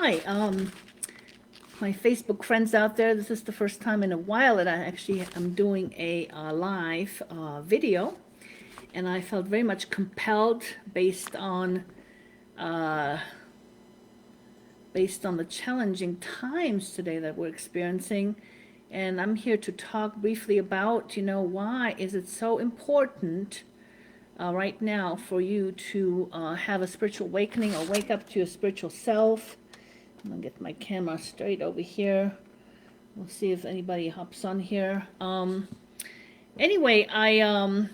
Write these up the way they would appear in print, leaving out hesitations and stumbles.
Hi, my Facebook friends out there. This is the first time in a while that I actually am doing a live video, and I felt very much compelled uh, based on the challenging times today that we're experiencing. And I'm here to talk briefly about, why is it so important right now for you to have a spiritual awakening or wake up to your spiritual self. I'm gonna get my camera straight over here. We'll see if anybody hops on here. Anyway, I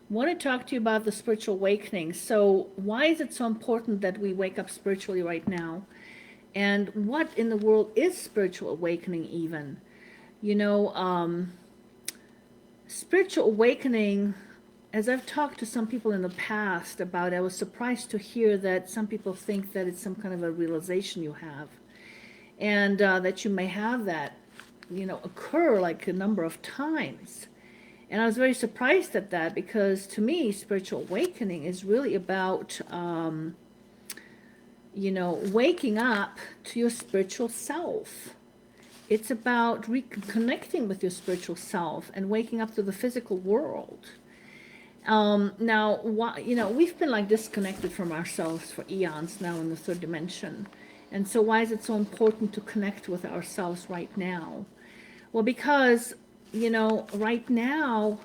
want to talk to you about the spiritual awakening. So why is it so important that we wake up spiritually right now? And what in the world is spiritual awakening even? Spiritual awakening, as I've talked to some people in the past about it, I was surprised to hear that some people think that it's some kind of a realization you have, and that you may have that, occur like a number of times. And I was very surprised at that, because to me, spiritual awakening is really about, waking up to your spiritual self. It's about reconnecting with your spiritual self and waking up to the physical world. Now, we've been like disconnected from ourselves for eons now in the third dimension. And so why is it so important to connect with ourselves right now? Well, because, right now,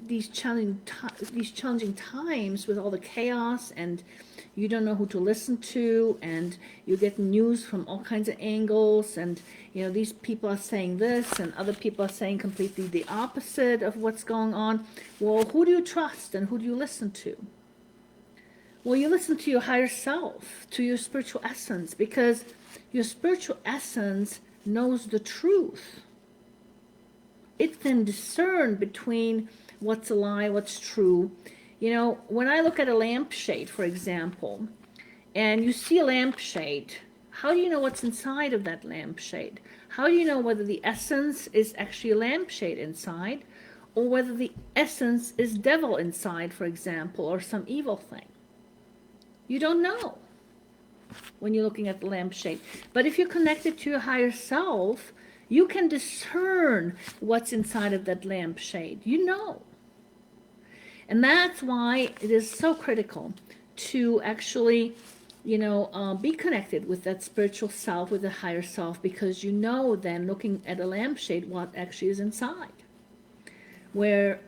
these challenging times with all the chaos, and you don't know who to listen to, and you get news from all kinds of angles, and these people are saying this and other people are saying completely the opposite of what's going on. Well, who do you trust and who do you listen to? Well, you listen to your higher self, to your spiritual essence, because your spiritual essence knows the truth. It can discern between what's a lie, what's true. When I look at a lampshade, for example, and you see a lampshade, how do you know what's inside of that lampshade? How do you know whether the essence is actually a lampshade inside, or whether the essence is devil inside, for example, or some evil thing? You don't know when you're looking at the lampshade. But if you're connected to your higher self, you can discern what's inside of that lampshade. And that's why it is so critical to actually, be connected with that spiritual self, with the higher self, because then looking at a lampshade what actually is inside. Where,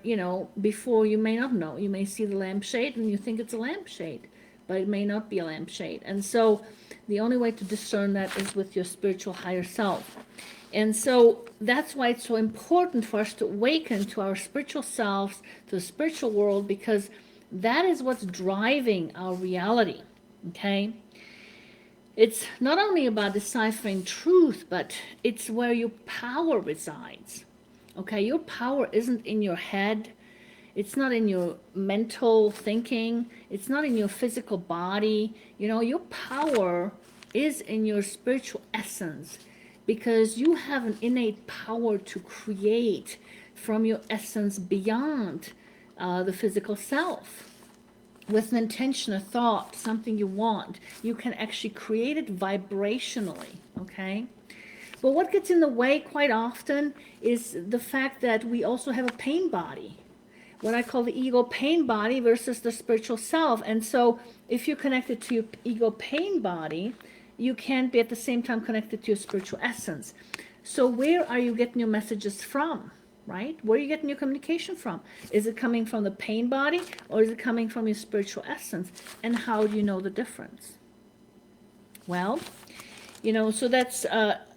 before you may not know. You may see the lampshade and you think it's a lampshade, but it may not be a lampshade. And so the only way to discern that is with your spiritual higher self. And so that's why it's so important for us to awaken to our spiritual selves, to the spiritual world, because that is what's driving our reality, okay? It's not only about deciphering truth, but it's where your power resides, okay? Your power isn't in your head. It's not in your mental thinking. It's not in your physical body. Your power is in your spiritual essence, because you have an innate power to create from your essence beyond the physical self. With an intention, a thought, something you want, you can actually create it vibrationally, okay? But what gets in the way quite often is the fact that we also have a pain body, what I call the ego pain body versus the spiritual self. And so if you're connected to your ego pain body, you can't be at the same time connected to your spiritual essence. So where are you getting your messages from, right? Where are you getting your communication from? Is it coming from the pain body, or is it coming from your spiritual essence? And how do you know the difference? Well, so that's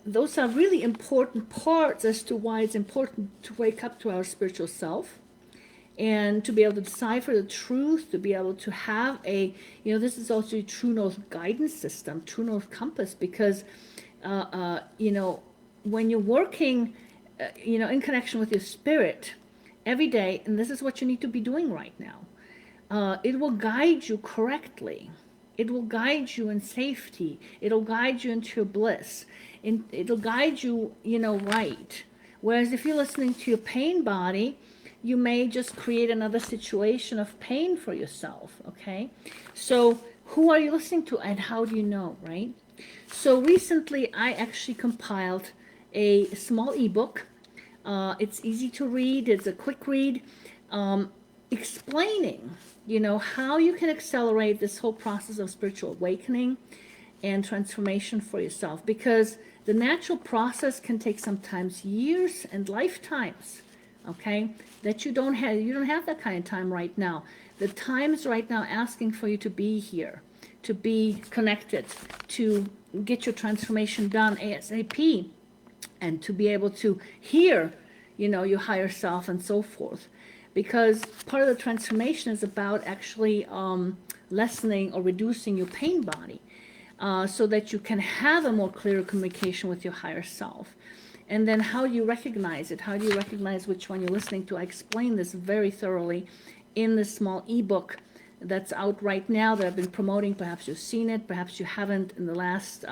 those are really important parts as to why it's important to wake up to our spiritual self, and to be able to decipher the truth, to be able to have this is also a true north guidance system, true north compass, because, when you're working, in connection with your spirit every day, and this is what you need to be doing right now, it will guide you correctly. It will guide you in safety. It'll guide you into your bliss. It'll guide you, right. Whereas if you're listening to your pain body, you may just create another situation of pain for yourself, okay? So who are you listening to and how do you know, right? So recently I actually compiled a small ebook. It's easy to read, it's a quick read, um, explaining, how you can accelerate this whole process of spiritual awakening and transformation for yourself, because the natural process can take sometimes years and lifetimes, okay, that you don't have that kind of time right now. The time is right now asking for you to be here, to be connected, to get your transformation done ASAP, and to be able to hear, your higher self and so forth. Because part of the transformation is about actually lessening or reducing your pain body, so that you can have a more clear communication with your higher self. And then how do you recognize it? How do you recognize which one you're listening to? I explain this very thoroughly in this small ebook that's out right now that I've been promoting. Perhaps you've seen it, perhaps you haven't in the last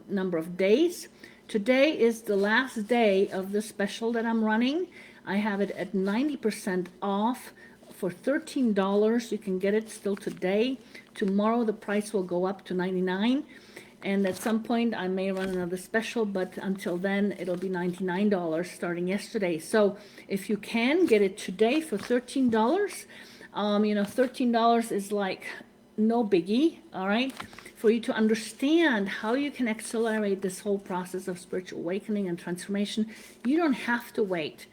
number of days. Today is the last day of the special that I'm running. I have it at 90% off for $13. You can get it still today. Tomorrow the price will go up to $99. And at some point I may run another special, but until then it'll be $99 starting yesterday. So if you can get it today for $13, $13 is like no biggie, all right? For you to understand how you can accelerate this whole process of spiritual awakening and transformation, you don't have to wait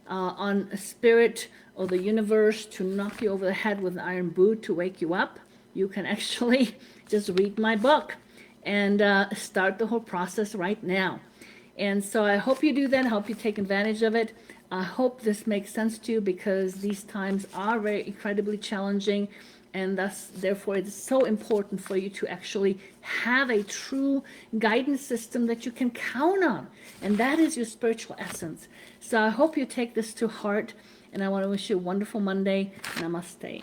on a spirit or the universe to knock you over the head with an iron boot to wake you up. You can actually just read my book and start the whole process right now. And so I hope you do that. I hope you take advantage of it. I hope this makes sense to you, because these times are very incredibly challenging, and therefore it's so important for you to actually have a true guidance system that you can count on, and that is your spiritual essence. So I hope you take this to heart, and I want to wish you a wonderful Monday. Namaste.